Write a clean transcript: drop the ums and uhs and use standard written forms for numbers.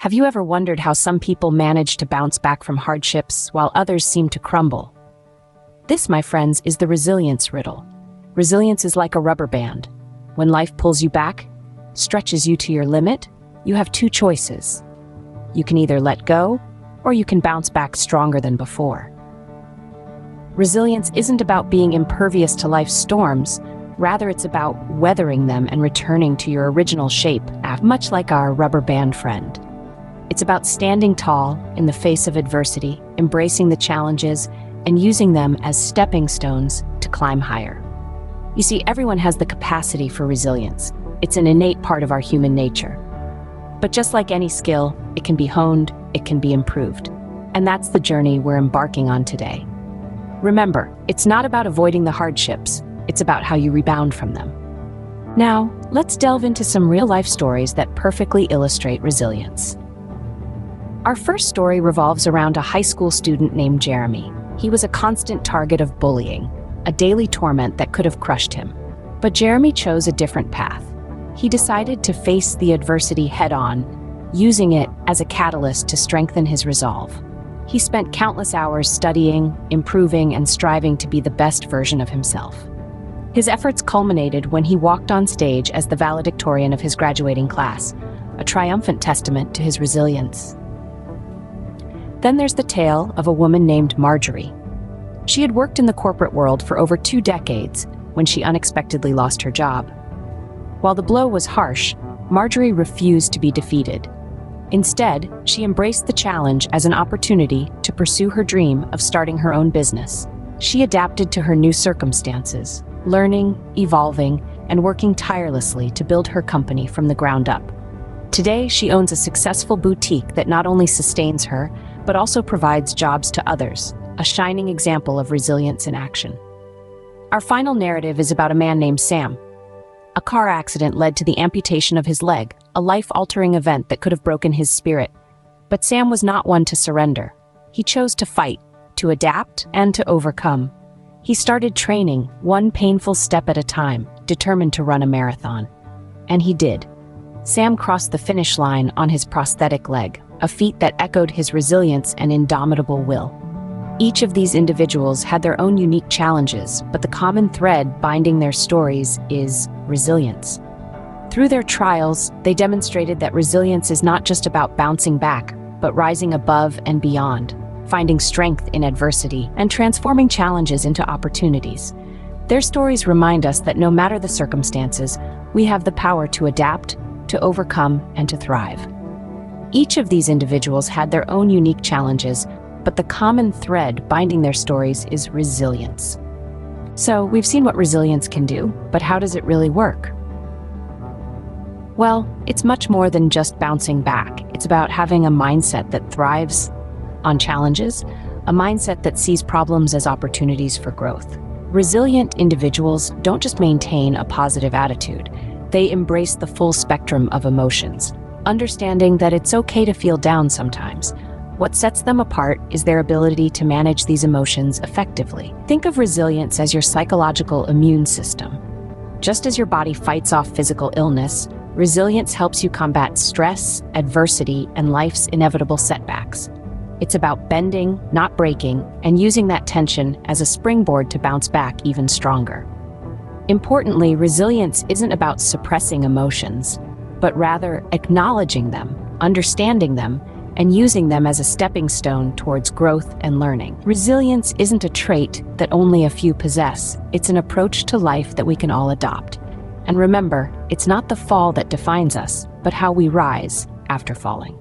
Have you ever wondered how some people manage to bounce back from hardships while others seem to crumble? This, my friends, is the resilience riddle. Resilience is like a rubber band. When life pulls you back, stretches you to your limit, you have two choices. You can either let go, or you can bounce back stronger than before. Resilience isn't about being impervious to life's storms. Rather, it's about weathering them and returning to your original shape, much like our rubber band friend. It's about standing tall in the face of adversity, embracing the challenges, and using them as stepping stones to climb higher. You see, everyone has the capacity for resilience. It's an innate part of our human nature. But just like any skill, it can be honed, it can be improved. And that's the journey we're embarking on today. Remember, it's not about avoiding the hardships, it's about how you rebound from them. Now, let's delve into some real-life stories that perfectly illustrate resilience. Our first story revolves around a high school student named Jeremy. He was a constant target of bullying, a daily torment that could have crushed him. But Jeremy chose a different path. He decided to face the adversity head-on, using it as a catalyst to strengthen his resolve. He spent countless hours studying, improving, and striving to be the best version of himself. His efforts culminated when he walked on stage as the valedictorian of his graduating class, a triumphant testament to his resilience. Then there's the tale of a woman named Marjorie. She had worked in the corporate world for over 2 decades when she unexpectedly lost her job. While the blow was harsh, Marjorie refused to be defeated. Instead, she embraced the challenge as an opportunity to pursue her dream of starting her own business. She adapted to her new circumstances, learning, evolving, and working tirelessly to build her company from the ground up. Today, she owns a successful boutique that not only sustains her, but also provides jobs to others, a shining example of resilience in action. Our final narrative is about a man named Sam. A car accident led to the amputation of his leg, a life-altering event that could have broken his spirit. But Sam was not one to surrender. He chose to fight, to adapt, and to overcome. He started training, one painful step at a time, determined to run a marathon. And he did. Sam crossed the finish line on his prosthetic leg, a feat that echoed his resilience and indomitable will. Each of these individuals had their own unique challenges, but the common thread binding their stories is resilience. Through their trials, they demonstrated that resilience is not just about bouncing back, but rising above and beyond, finding strength in adversity, and transforming challenges into opportunities. Their stories remind us that no matter the circumstances, we have the power to adapt, to overcome, and to thrive. Each of these individuals had their own unique challenges, but the common thread binding their stories is resilience. So, we've seen what resilience can do, but how does it really work? Well, it's much more than just bouncing back. It's about having a mindset that thrives on challenges, a mindset that sees problems as opportunities for growth. Resilient individuals don't just maintain a positive attitude, they embrace the full spectrum of emotions, understanding that it's okay to feel down sometimes. What sets them apart is their ability to manage these emotions effectively. Think of resilience as your psychological immune system. Just as your body fights off physical illness, resilience helps you combat stress, adversity, and life's inevitable setbacks. It's about bending, not breaking, and using that tension as a springboard to bounce back even stronger. Importantly, resilience isn't about suppressing emotions, but rather acknowledging them, understanding them, and using them as a stepping stone towards growth and learning. Resilience isn't a trait that only a few possess. It's an approach to life that we can all adopt. And remember, it's not the fall that defines us, but how we rise after falling.